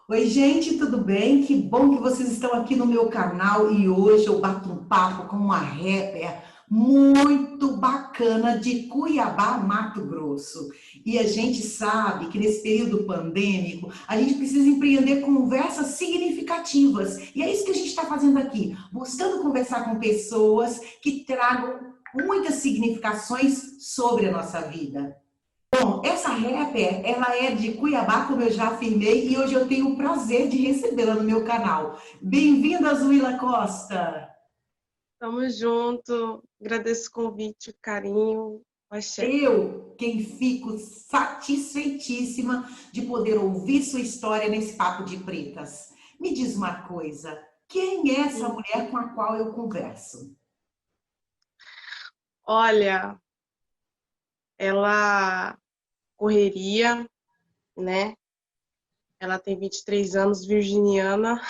Oi, gente, tudo bem? Que bom que vocês estão aqui no meu canal e hoje eu bato um papo com uma rapper muito bacana de Cuiabá, Mato Grosso. E a gente sabe que nesse período pandêmico a gente precisa empreender conversas significativas. E é isso que a gente está fazendo aqui, buscando conversar com pessoas que tragam muitas significações sobre a nossa vida. Bom, essa rapper, ela é de Cuiabá, como eu já afirmei, e hoje eu tenho o prazer de recebê-la no meu canal. Bem-vinda, Zuila Costa! Tamo junto, agradeço o convite, o carinho, axé. Eu, quem fico satisfeitíssima de poder ouvir sua história nesse Papo de Pretas. Me diz uma coisa, quem é essa Hum. mulher com a qual eu converso? Olha, ela correria, né? Ela tem 23 anos, virginiana,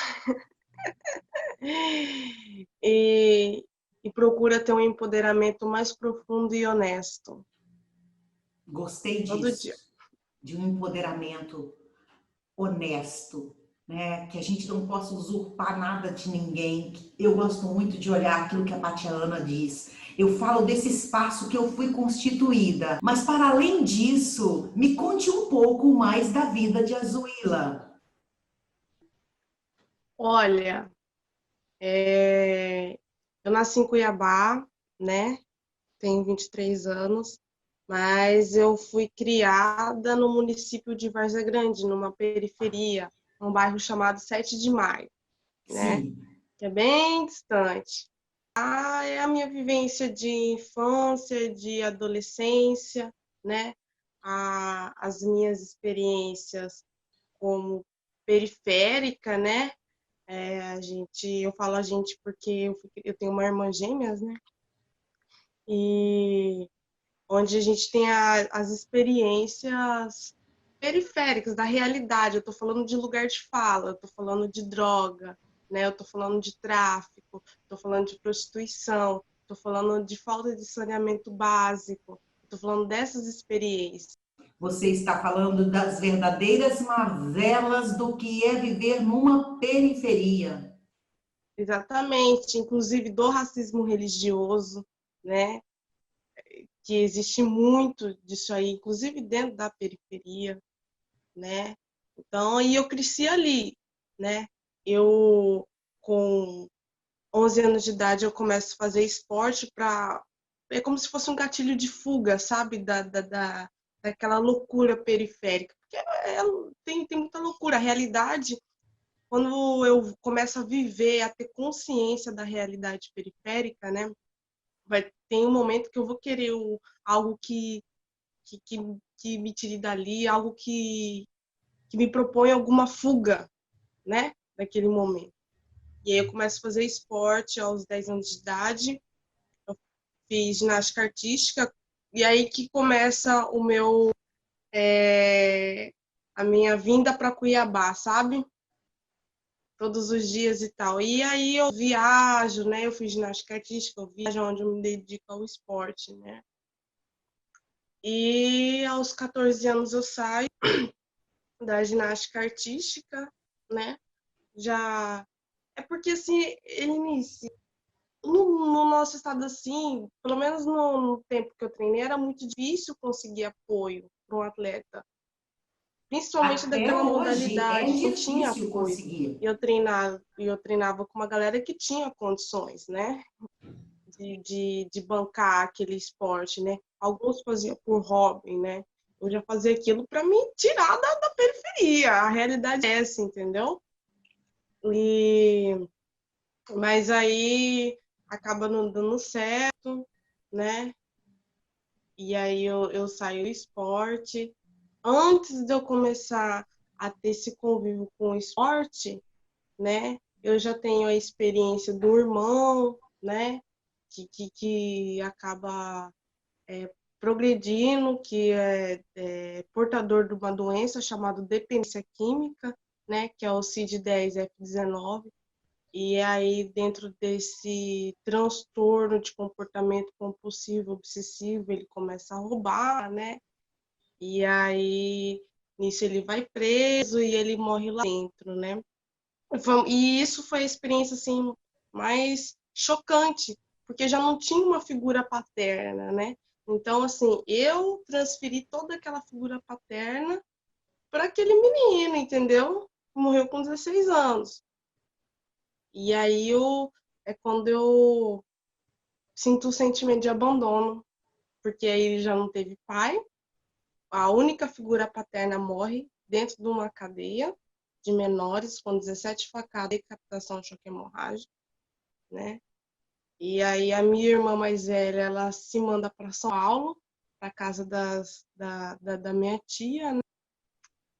e, e procura ter um empoderamento mais profundo e honesto, Gostei todo dia. disso, de um empoderamento honesto, né? Que a gente não possa usurpar nada de ninguém. Eu gosto muito de olhar aquilo que a Tatiana diz. Eu falo desse espaço que eu fui constituída. Mas para além disso, me conte um pouco mais da vida de Azuila. Olha, eu nasci em Cuiabá, né? Tenho 23 anos, mas eu fui criada no município de Várzea Grande, numa periferia, um bairro chamado 7 de Maio, né? Sim, Que é bem distante. Ah, é a minha vivência de infância, de adolescência, né? As minhas experiências como periférica, né? Eu falo a gente porque eu tenho uma irmã gêmeas, né? E onde a gente tem as experiências periféricas da realidade. Eu estou falando de lugar de fala, eu estou falando de droga, né? Eu estou falando de tráfico, estou falando de prostituição, estou falando de falta de saneamento básico, estou falando dessas experiências. você está falando das verdadeiras mazelas do que é viver numa periferia. Exatamente, inclusive do racismo religioso, né? Que existe muito disso aí, inclusive dentro da periferia, né? Então, aí eu cresci ali, né? Eu, com 11 anos de idade, eu começo a fazer esporte para... É como se fosse um gatilho de fuga, sabe? Daquela loucura periférica. Porque tem muita loucura. A realidade, quando eu começo a viver, a ter consciência da realidade periférica, né? Tem um momento que eu vou querer algo que, que, que me tire dali, algo que me propõe alguma fuga, né, naquele momento. E aí eu começo a fazer esporte aos 10 anos de idade, eu fiz ginástica artística, e aí que começa a minha vinda para Cuiabá, sabe? Todos os dias e tal. E aí eu viajo, né? Eu fiz ginástica artística, eu viajo onde eu me dedico ao esporte, né? E aos 14 anos eu saio da ginástica artística, né? Já é porque assim, Elinice, no nosso estado assim, pelo menos no tempo que eu treinei, era muito difícil conseguir apoio para um atleta, principalmente Até daquela hoje é modalidade, não tinha difícil apoio. conseguir. E eu treinava com uma galera que tinha condições, né, de bancar aquele esporte, né? Alguns faziam por hobby, né? Eu já fazia aquilo para me tirar da periferia. A realidade é essa, entendeu? E Mas aí acaba não dando certo, né? E aí eu saio do esporte. Antes de eu começar a ter esse convívio com o esporte, né? Eu já tenho a experiência do irmão, né? Que acaba progredindo, que é portador de uma doença chamada dependência química, né? Que é o CID-10F19. E aí, dentro desse transtorno de comportamento compulsivo obsessivo, ele começa a roubar, né? E aí Nisso ele vai preso e ele morre lá dentro, né? E isso foi a experiência, assim, mais chocante, porque já não tinha uma figura paterna, né? Então, assim, eu transferi toda aquela figura paterna para aquele menino, entendeu? Morreu com 16 anos. E aí é quando eu sinto o sentimento de abandono, porque aí ele já não teve pai, a única figura paterna morre dentro de uma cadeia de menores com 17 facadas, decapitação, choque hemorrágico, né? E aí a minha irmã mais velha, ela se manda para São Paulo, para casa da minha tia, né?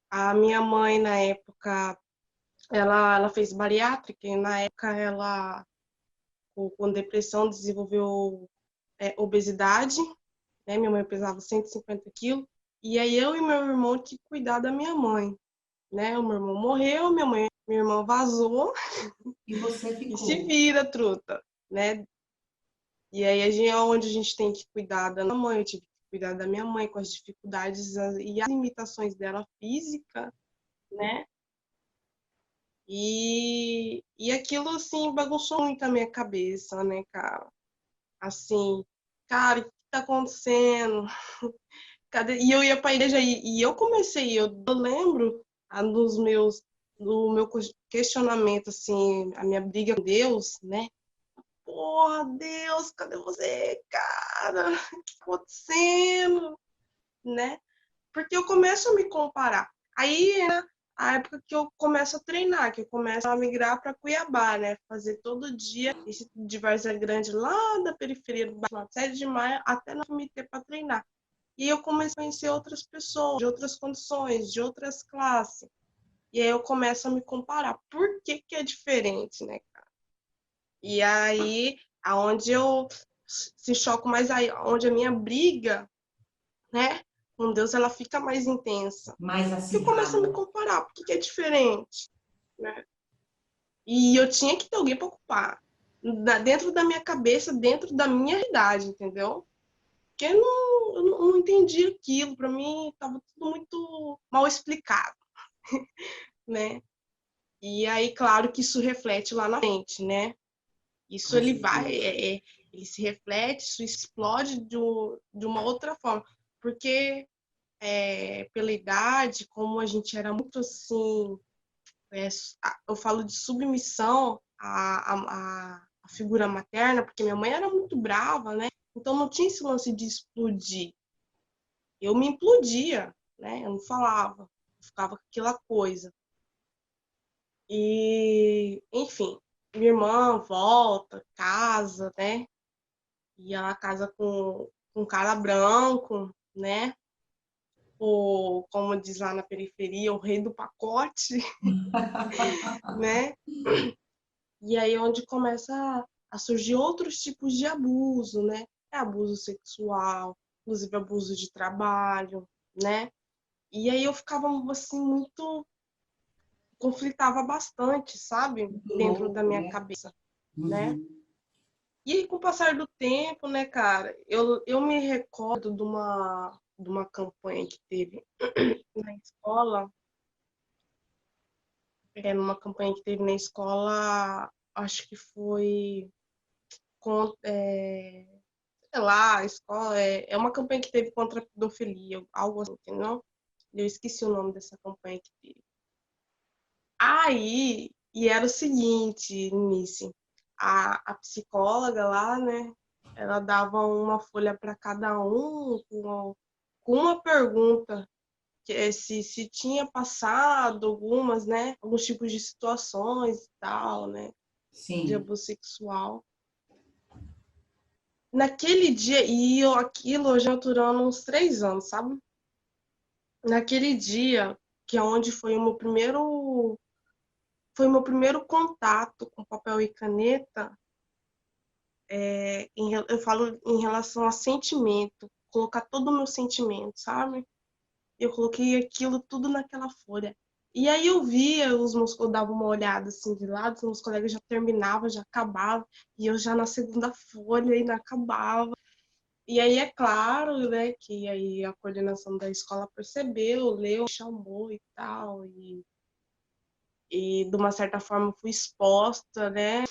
A minha mãe, na época, ela fez bariátrica, e na época ela, com depressão, desenvolveu obesidade, né? Minha mãe pesava 150 quilos, e aí eu e meu irmão tinha que cuidar da minha mãe, né? O meu irmão morreu, minha irmã vazou, E você e se ficou. vira, truta, né? E aí é onde a gente tem que cuidar da minha mãe, eu tive que cuidar da minha mãe com as dificuldades e as limitações dela física, né? E aquilo, assim, bagunçou muito a minha cabeça, né, cara? Assim, cara, o que tá acontecendo? Cadê? E eu ia pra igreja e eu comecei, eu lembro do meu questionamento, assim, a minha briga com Deus, né? Porra, Deus, cadê você, cara? O que tá acontecendo? Né? Porque eu começo a me comparar. Aí é a época que eu começo a treinar, que eu começo a migrar para Cuiabá, né? Fazer todo dia esse de Várzea Grande lá da periferia do bairro 7 de Maio até no comitê para treinar. E eu comecei a conhecer outras pessoas, de outras condições, de outras classes. E aí eu começo a me comparar. Por que que é diferente, né, cara? E aí, aonde eu se choco mais aí, onde a minha briga, né, com Deus, ela fica mais intensa. Mais Porque eu começo a me acirrada. comparar, porque que é diferente, né? E eu tinha que ter alguém para ocupar. Dentro da minha cabeça, dentro da minha realidade, entendeu? Porque eu não entendi aquilo. Para mim, estava tudo muito mal explicado, né? E aí, claro que isso reflete lá na frente, né? Isso Com ele vai, certeza. ele se reflete, isso explode de uma outra forma. Porque pela idade, como a gente era muito assim, eu falo de submissão à figura materna, porque minha mãe era muito brava, né? Então não tinha esse lance de explodir. Eu me implodia, né? Eu não falava, eu ficava com aquela coisa. E, enfim, minha irmã volta, casa, né? E ela casa com um cara branco, né? Como diz lá na periferia, o rei do pacote, né? E aí é onde começa a surgir outros tipos de abuso, né? É abuso sexual, inclusive abuso de trabalho, né? E aí eu ficava assim muito conflitava bastante, sabe? Muito Dentro da louco, minha né? cabeça, né? Uhum. E aí, com o passar do tempo, né, cara, eu me recordo de uma campanha que teve na escola, numa campanha que teve na escola, acho que foi sei lá, a escola é uma campanha que teve contra a pedofilia, algo assim, entendeu? Eu esqueci o nome dessa campanha que teve. Aí, e era o seguinte, Nice, a psicóloga lá, né, ela dava uma folha para cada um com uma pergunta, que é se tinha passado algumas, né, alguns tipos de situações e tal, né, de Sim. abuso sexual. Naquele dia, e aquilo já durando uns 3 anos, sabe? Naquele dia, que é onde foi o meu primeiro contato com papel e caneta, eu falo em relação a sentimento, colocar todo o meu sentimento, sabe? Eu coloquei aquilo tudo naquela folha. E aí eu via, eu dava uma olhada assim de lado, os meus colegas já terminavam, já acabavam, e eu já na segunda folha ainda acabava. E aí é claro, né, que aí a coordenação da escola percebeu, leu, chamou e tal, e de uma certa forma fui exposta, né,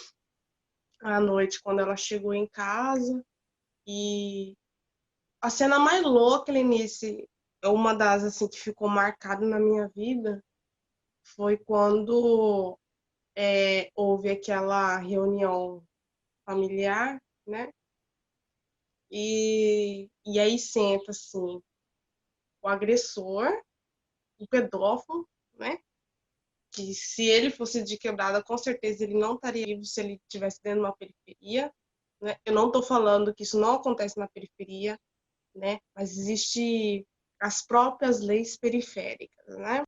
à noite quando ela chegou em casa. E a cena mais louca, Lenice, é uma das assim que ficou marcada na minha vida, foi quando houve aquela reunião familiar, né? E aí senta assim o agressor, o pedófilo, né? Que se ele fosse de quebrada, com certeza ele não estaria vivo se ele estivesse dentro de uma periferia, né? Eu não estou falando que isso não acontece na periferia, né? Mas existe as próprias leis periféricas, né?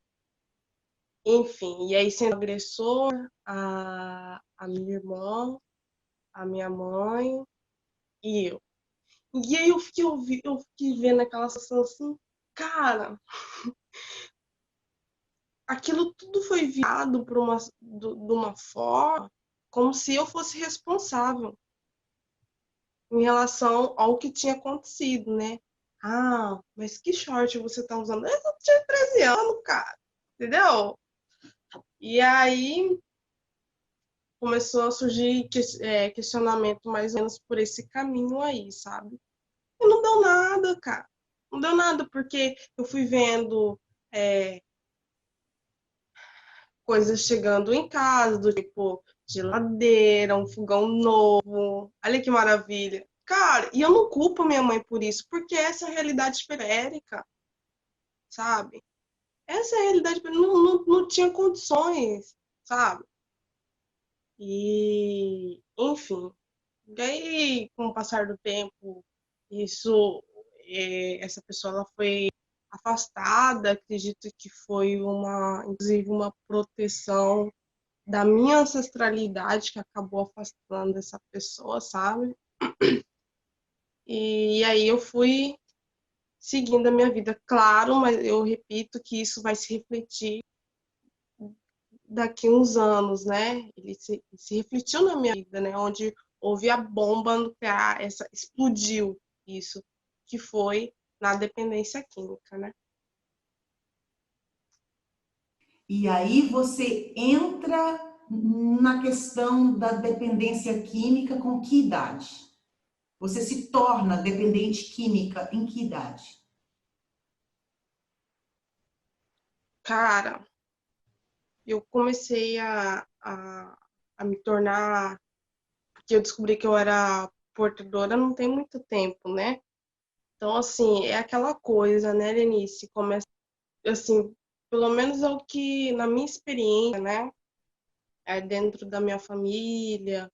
Enfim, e aí sendo agressor, a minha irmã, a minha mãe e eu. E aí eu fiquei vendo aquela situação assim, cara, aquilo tudo foi viado de uma forma como se eu fosse responsável em relação ao que tinha acontecido, né? Ah, mas que short você tá usando? Eu tinha 13 anos, cara, entendeu? E aí começou a surgir questionamento mais ou menos por esse caminho aí, sabe? E não deu nada, cara. Não deu nada, porque eu fui vendo é, coisas chegando em casa, do tipo geladeira, um fogão novo. Olha que maravilha. Cara, e eu não culpo minha mãe por isso, porque essa é a realidade periférica, sabe? Essa é a realidade, não tinha condições, sabe? E, enfim. E aí, com o passar do tempo, isso, essa pessoa ela foi afastada, acredito que foi inclusive uma proteção da minha ancestralidade que acabou afastando essa pessoa, sabe? E aí eu fui seguindo a minha vida, claro, mas eu repito que isso vai se refletir daqui uns anos, né? Ele se refletiu na minha vida, né? Onde houve a bomba nuclear, essa explodiu isso, que foi na dependência química, né? E aí você entra na questão da dependência química com que idade? Você se torna dependente química em que idade? Cara, eu comecei a me tornar, porque eu descobri que eu era portadora não tem muito tempo, né? Então, assim, é aquela coisa, né, Lenice? Começa, assim, pelo menos é o que, na minha experiência, né? É dentro da minha família,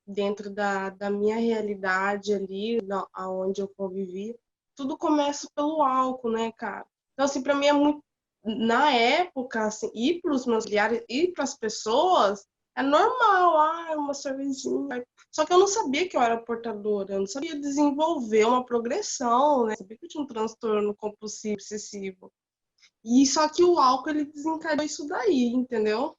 dentro da minha realidade ali, aonde eu convivi, tudo começa pelo álcool, né, cara? Então, assim, para mim é muito. Na época, assim, ir para os meus familiares, ir para as pessoas, é normal, uma cervejinha. Só que eu não sabia que eu era portadora, eu não sabia desenvolver uma progressão, né? Eu sabia que eu tinha um transtorno compulsivo excessivo. E só que o álcool, ele desencadeou isso daí, entendeu?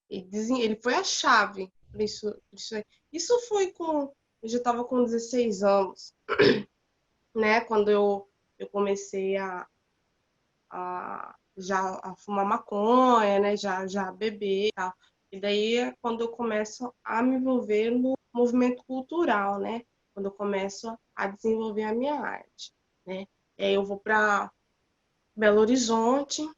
Ele foi a chave para isso aí. Isso foi com. Eu já estava com 16 anos, né? Quando eu comecei já a fumar maconha, né? Já a beber e tal. E daí é quando eu começo a me envolver no movimento cultural, né? Quando eu começo a desenvolver a minha arte, né? E aí eu vou para Belo Horizonte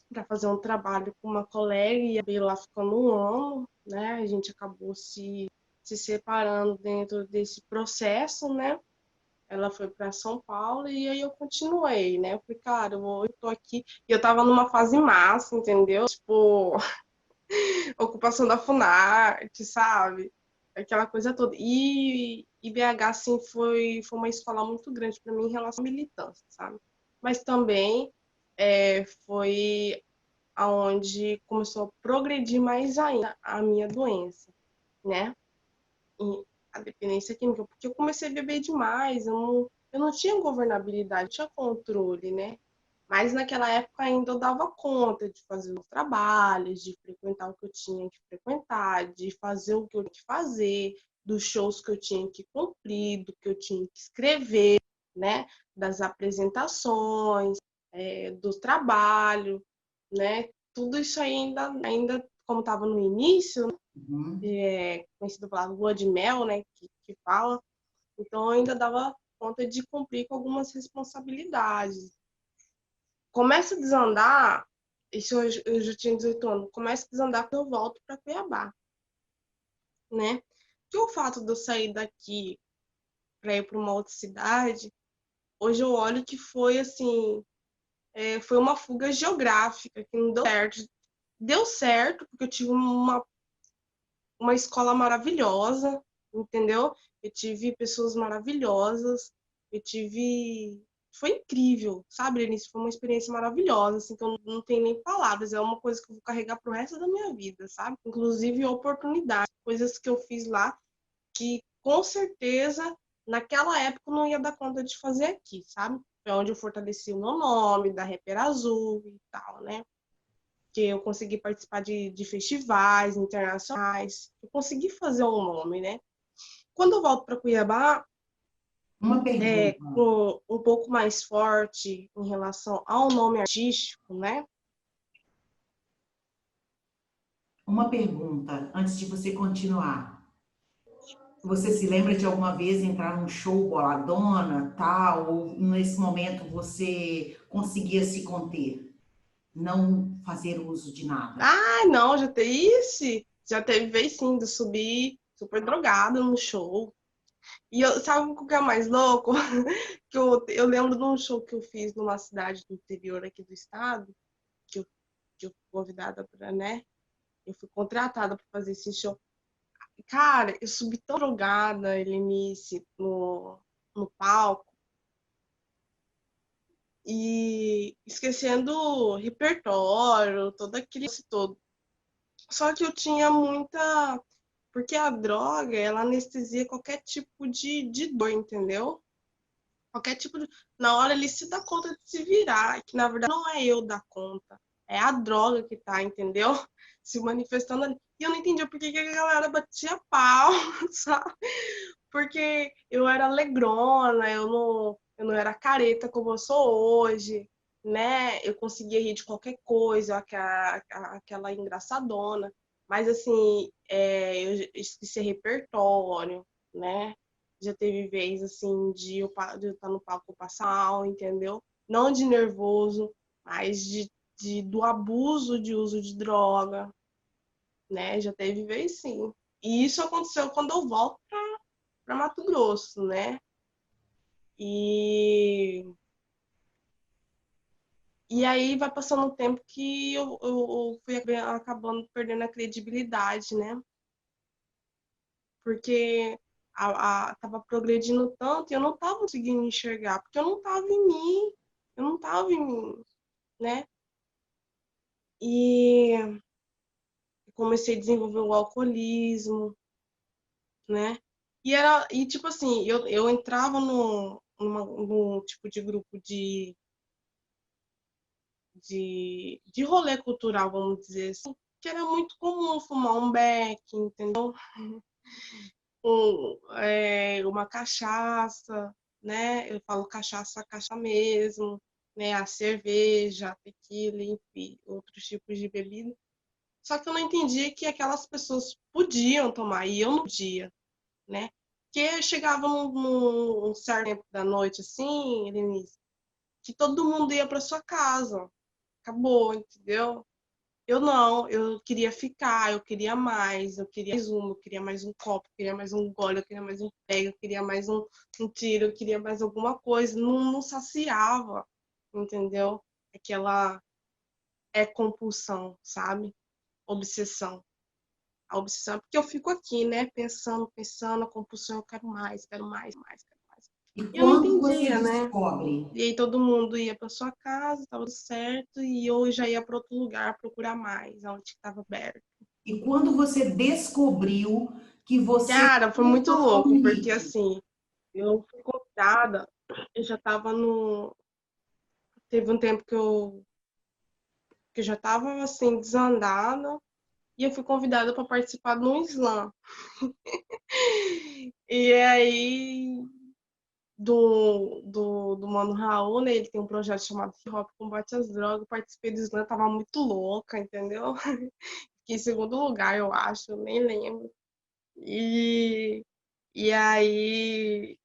para fazer um trabalho com uma colega e acabei lá ficando um ano, né? A gente acabou se separando dentro desse processo, né? Ela foi para São Paulo e aí eu continuei, né? Eu falei, cara, eu tô aqui. E eu tava numa fase massa, entendeu? Tipo, ocupação da Funarte, sabe? Aquela coisa toda. E BH, assim, foi uma escola muito grande para mim em relação à militância, sabe? Mas também foi aonde começou a progredir mais ainda a minha doença, né? E a dependência química, porque eu comecei a beber demais, eu não tinha governabilidade, não tinha controle, né? Mas naquela época ainda eu dava conta de fazer os trabalhos, de frequentar o que eu tinha que frequentar, de fazer o que eu tinha que fazer, dos shows que eu tinha que cumprir, do que eu tinha que escrever, né? Das apresentações, do trabalho, né? Tudo isso aí ainda como estava no início, Uhum. conhecido pela lua de mel, né? Que fala. Então, eu ainda dava conta de cumprir com algumas responsabilidades. Começa a desandar, isso eu já tinha 18 anos, começa a desandar quando eu volto para Cuiabá, né? Que o fato de eu sair daqui para ir para uma outra cidade, hoje eu olho que foi assim, foi uma fuga geográfica que não deu certo. Deu certo porque eu tive uma escola maravilhosa, entendeu? Eu tive pessoas maravilhosas, eu tive. Foi incrível, sabe, Lenice? Foi uma experiência maravilhosa, assim, que eu não tenho nem palavras. É uma coisa que eu vou carregar pro resto da minha vida, sabe? Inclusive oportunidades, coisas que eu fiz lá que, com certeza, naquela época eu não ia dar conta de fazer aqui, sabe? Foi onde eu fortaleci o meu nome, da Rapper Azul e tal, né? Que eu consegui participar de festivais internacionais, eu consegui fazer um nome, né? Quando eu volto para Cuiabá, Uma pergunta. com um pouco mais forte em relação ao nome artístico, né? Uma pergunta, antes de você continuar. Você se lembra de alguma vez entrar num show boladona, tal, ou nesse momento você conseguia se conter, não fazer uso de nada? Ah, não, já teve vez sim de subir super drogada no show. E sabe o que é mais louco? Que eu lembro de um show que eu fiz numa cidade do interior aqui do estado, que eu, que eu fui convidada para, né? Eu fui contratada para fazer esse show. Cara, eu subi tão drogada, Helenice, no palco, e esquecendo o repertório, todo aquele todo. Só que eu tinha muita. Porque a droga, ela anestesia qualquer tipo de dor, entendeu? Qualquer tipo de. Na hora ele se dá conta de se virar, que na verdade não é eu dar conta, é a droga que tá, entendeu? Se manifestando ali. E eu não entendia por que que a galera batia pau, sabe? Porque eu era alegrona, eu não era careta como eu sou hoje, né? Eu conseguia rir de qualquer coisa, aquela engraçadona. Mas, assim, eu esqueci repertório, né? Já teve vez, assim, de eu estar no palco passar mal, entendeu? Não de nervoso, mas do abuso de uso de droga, né? Já teve vez, sim. E isso aconteceu quando eu volto para Mato Grosso, né? E, e aí vai passando um tempo que eu fui acabando perdendo a credibilidade, né? Porque tava progredindo tanto e eu não tava conseguindo enxergar, porque eu não tava em mim, eu não tava em mim, né? E comecei a desenvolver o alcoolismo, né? E tipo assim, eu entrava num tipo de grupo de rolê cultural, vamos dizer assim, que era muito comum fumar um beck, entendeu? Uma cachaça, né? Eu falo cachaça, cachaça mesmo, né? A cerveja, a tequila, enfim, outros tipos de bebida. Só que eu não entendia que aquelas pessoas podiam tomar e eu não podia, né? Porque chegava num certo tempo da noite, assim, Denise, que todo mundo ia para sua casa. Acabou, entendeu? Eu não, eu queria ficar, eu queria mais uma, eu queria mais um copo, eu queria mais um gole, eu queria mais um pega, eu queria mais um tiro, eu queria mais alguma coisa. Não saciava, entendeu? Aquela compulsão, sabe? Obsessão. A obsessão é porque eu fico aqui, né? Pensando, a compulsão, eu quero mais, quero mais, mais, quero mais. E E eu não quando você entendia, né? descobre, E aí todo mundo ia para sua casa, estava tudo certo, e eu já ia para outro lugar procurar mais, onde estava aberto. e quando você descobriu que você Cara, foi muito chegou ao louco, porque limite, assim, eu fui convidada, eu já estava no. Teve um tempo que eu já estava assim, desandada, e eu fui convidada para participar de um slam. E aí, do Mano Raul, né? Ele tem um projeto chamado Hip Hop Combate às Drogas. Eu participei do slam, tava muito louca, entendeu? Fiquei em segundo lugar, eu acho, eu nem lembro. E, e aí,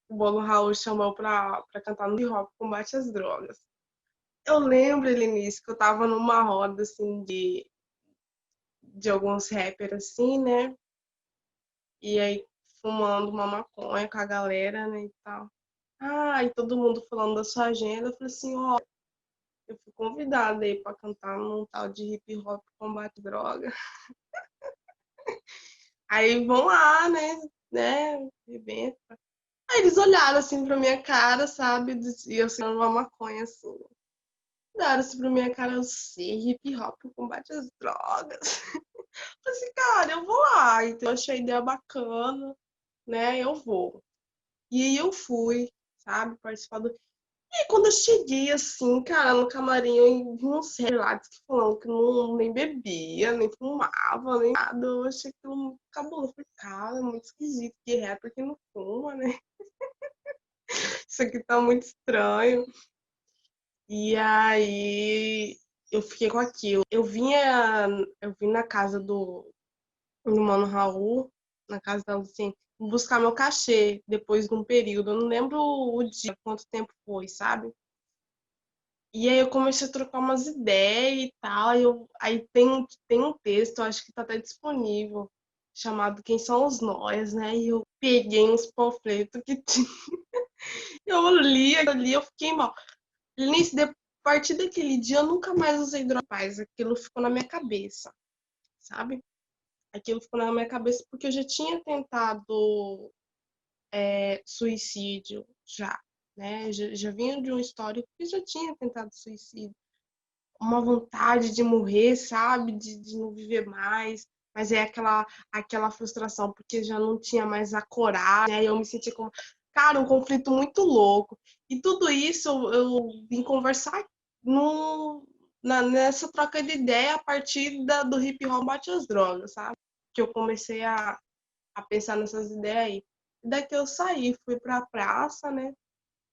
o Mano Raul chamou pra cantar no Hip Hop Combate às Drogas. Eu lembro, Elinice, que eu tava numa roda, assim, de alguns rappers, assim, né? E aí, fumando uma maconha com a galera, né, e tal. Ah, e todo mundo falando da sua agenda. Eu falei assim, ó, eu fui convidada aí pra cantar num tal de hip hop combate droga. Aí vão lá, evento. Aí eles olharam assim pra minha cara, sabe? E eu sendo uma maconha assim. Olharam assim pra minha cara, eu sei, hip hop combate às drogas. Eu falei assim, cara, eu vou lá. Então eu achei a ideia bacana, né? Eu vou. E aí eu fui, sabe, participar do. E quando eu cheguei, assim, cara, no camarim, eu vi uns relatos que falando que não nem bebia, nem fumava, nem nada. Eu achei aquilo muito cabuloso. Eu falei, cara, é muito esquisito que rapper que não fuma, né? Isso aqui tá muito estranho. E aí eu fiquei com aquilo. Eu vim na casa do Mano Raul, na casa da Luciene, buscar meu cachê depois de um período. Eu não lembro o dia, quanto tempo foi, sabe? E aí eu comecei a trocar umas ideias e tal. Aí tem um texto, acho que tá até disponível, chamado Quem São os Nós, né? E eu peguei uns panfletos que tinha. Eu li, eu fiquei mal. Nisso, a partir daquele dia, eu nunca mais usei droga. Aquilo ficou na minha cabeça, sabe? Aquilo ficou na minha cabeça porque eu já tinha tentado suicídio já, né? Já vinha de um histórico que já tinha tentado suicídio. Uma vontade de morrer, sabe? De não viver mais. Mas é aquela frustração, porque já não tinha mais a coragem, né? Eu me senti como, cara, um conflito muito louco. E tudo isso eu vim conversar nessa troca de ideia a partir do hip hop bate as drogas, sabe? Que eu comecei a pensar nessas ideias aí. E daqui eu saí, fui pra praça, né?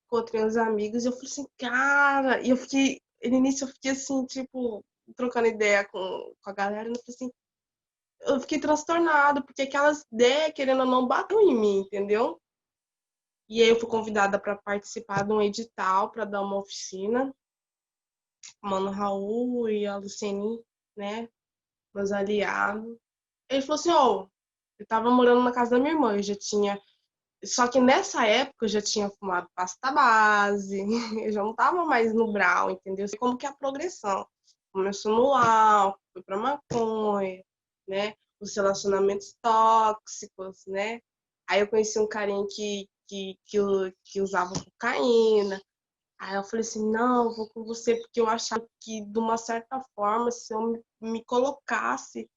Encontrei uns amigos e eu falei assim, cara, e eu fiquei, no início eu fiquei assim, tipo, trocando ideia com a galera, e eu falei assim, eu fiquei transtornada, porque aquelas ideias, querendo ou não, batem em mim, entendeu? E aí eu fui convidada para participar de um edital, para dar uma oficina, o Mano Raul e a Luciene, né, meus aliados. Ele falou assim, ó, eu tava morando na casa da minha irmã, eu já tinha. Só que nessa época eu já tinha fumado pasta base, eu já não tava mais no brau, entendeu? Sei como que é a progressão. Começou no álcool, foi pra maconha, né? Os relacionamentos tóxicos, né? Aí eu conheci um carinha que usava cocaína. Aí eu falei assim, não, eu vou com você, porque eu achava que, de uma certa forma, se eu me colocasse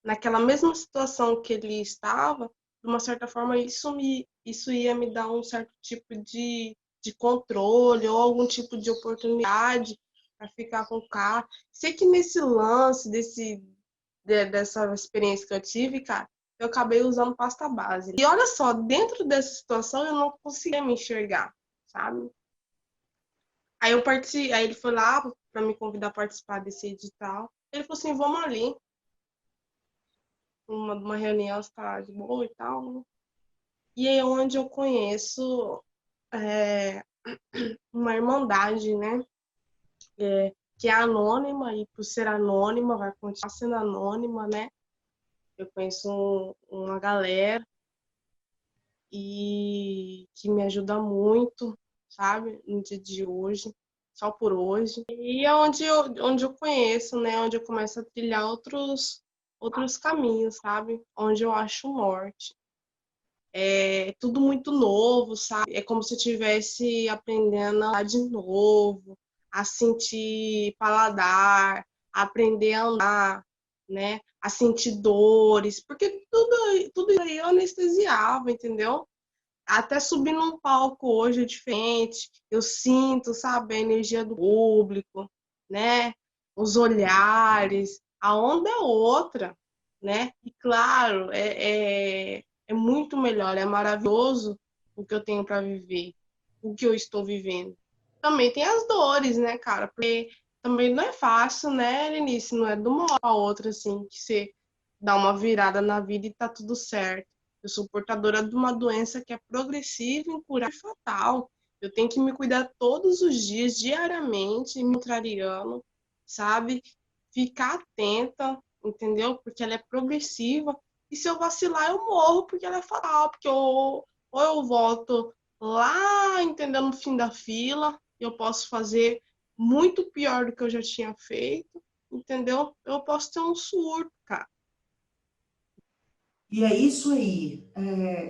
naquela mesma situação que ele estava, de uma certa forma, isso ia me dar um certo tipo de controle ou algum tipo de oportunidade para ficar com o cara. Sei que nesse lance, dessa experiência que eu tive, cara, eu acabei usando pasta base. E olha só, dentro dessa situação eu não conseguia me enxergar, sabe? Aí ele foi lá para me convidar a participar desse edital. Ele falou assim, vamos ali, uma reunião, está de boa e tal, né? E é onde eu conheço é, uma irmandade, né? Que é anônima, e por ser anônima, vai continuar sendo anônima, né? Eu conheço uma galera e que me ajuda muito, sabe? No dia de hoje, só por hoje. E é onde eu conheço, né? Onde eu começo a trilhar outros caminhos, sabe? Onde eu acho morte. É tudo muito novo, sabe? É como se eu estivesse aprendendo a de novo, a sentir paladar, a aprender a andar, né? A sentir dores, porque tudo isso aí eu anestesiava, entendeu? Até subir num palco hoje é diferente, eu sinto, sabe, a energia do público, né? Os olhares, a onda é outra, né? E claro, é é muito melhor, é maravilhoso o que eu tenho para viver, o que eu estou vivendo. Também tem as dores, né, cara? Porque também não é fácil, né, Lenice? Não é de uma hora a outra, assim, que você dá uma virada na vida e tá tudo certo. Eu sou portadora de uma doença que é progressiva, incurável e fatal. Eu tenho que me cuidar todos os dias, diariamente, me contrariando, sabe? Ficar atenta, entendeu? Porque ela é progressiva. E se eu vacilar, eu morro, porque ela é fatal. Porque ou eu volto lá, entendeu? No fim da fila, eu posso fazer muito pior do que eu já tinha feito, entendeu? Eu posso ter um surto, cara. E é isso aí,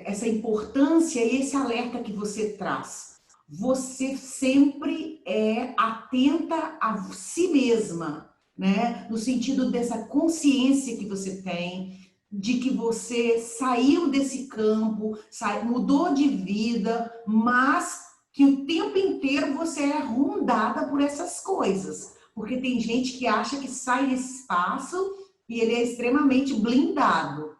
essa importância e esse alerta que você traz. Você sempre é atenta a si mesma, né? No sentido dessa consciência que você tem, de que você saiu desse campo, mudou de vida, mas que o tempo inteiro você é rondada por essas coisas. Porque tem gente que acha que sai desse espaço e ele é extremamente blindado.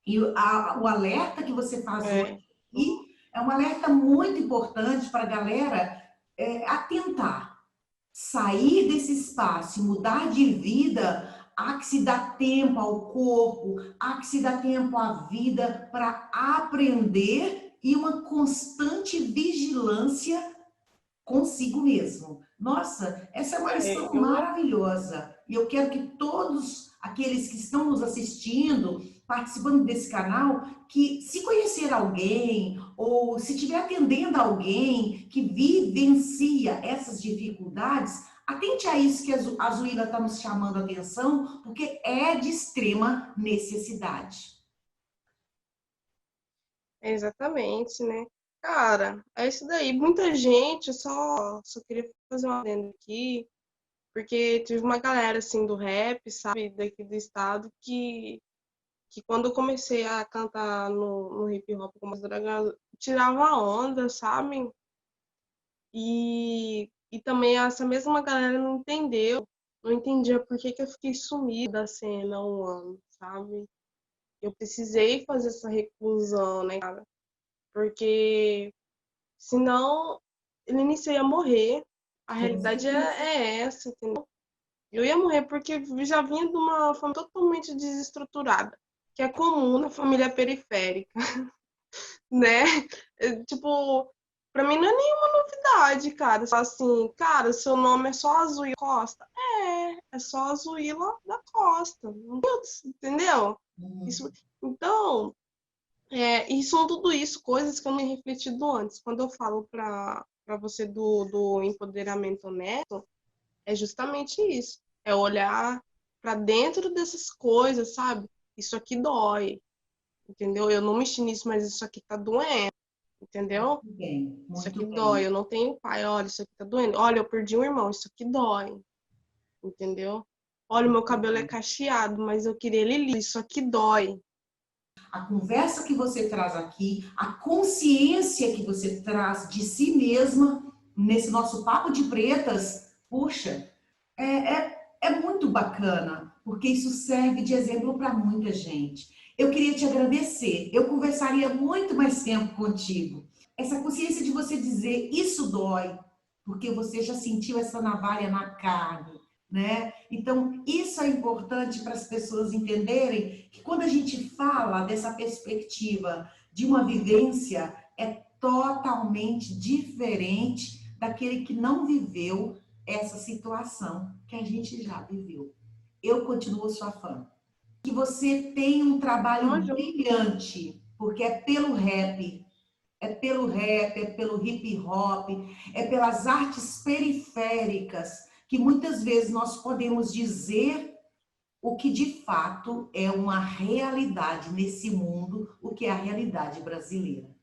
E o alerta que você faz hoje É, aqui é um alerta muito importante para a galera atentar, sair desse espaço e mudar de vida. Há que se dar tempo ao corpo, há que se dar tempo à vida para aprender e uma constante vigilância consigo mesmo. Nossa, essa é uma lição eu maravilhosa. E eu quero que todos aqueles que estão nos assistindo, participando desse canal, que se conhecer alguém ou se estiver atendendo alguém que vivencia essas dificuldades, atente a isso que a Zuíla está nos chamando a atenção, porque é de extrema necessidade. exatamente, né? Cara, é isso daí. Muita gente, só queria fazer uma adendo aqui, porque tive uma galera, assim, do rap, sabe, daqui do estado, que quando eu comecei a cantar no hip hop com as dragas, tirava onda, sabe? E também essa mesma galera não entendeu, não entendia por que que eu fiquei sumida da cena há um ano, sabe? Eu precisei fazer essa reclusão, né, cara? Porque senão ele início ia morrer. A Com realidade certeza. é essa, entendeu? Eu ia morrer porque eu já vinha de uma família totalmente desestruturada, que é comum na família periférica, né? Tipo, pra mim não é nenhuma novidade, cara. Só assim, cara, seu nome é só Azuila Costa? É só Azuila da Costa. Putz, entendeu? Uhum. Isso, então, e são tudo isso, coisas que eu não tinha refletido antes. Quando eu falo pra você do empoderamento honesto, é justamente isso. É olhar pra dentro dessas coisas, sabe? Isso aqui dói, entendeu? Eu não mexi nisso, mas isso aqui tá doendo, entendeu? Muito bem, Isso muito aqui bem. dói. Eu não tenho pai, olha, isso aqui tá doendo. Olha, eu perdi um irmão, isso aqui dói, entendeu? Olha, o meu cabelo é cacheado, mas eu queria ele liso, isso aqui dói. A conversa que você traz aqui, a consciência que você traz de si mesma nesse nosso papo de pretas, puxa, é muito bacana, porque isso serve de exemplo para muita gente. Eu queria te agradecer, eu conversaria muito mais tempo contigo. Essa consciência de você dizer isso dói, porque você já sentiu essa navalha na carne, né? Então, isso é importante para as pessoas entenderem que quando a gente fala dessa perspectiva de uma vivência, é totalmente diferente daquele que não viveu essa situação que a gente já viveu. Eu continuo sua fã. Que você tenha um trabalho Tamo junto. brilhante, porque é pelo hip hop, é pelas artes periféricas que muitas vezes nós podemos dizer o que de fato é uma realidade nesse mundo, o que é a realidade brasileira.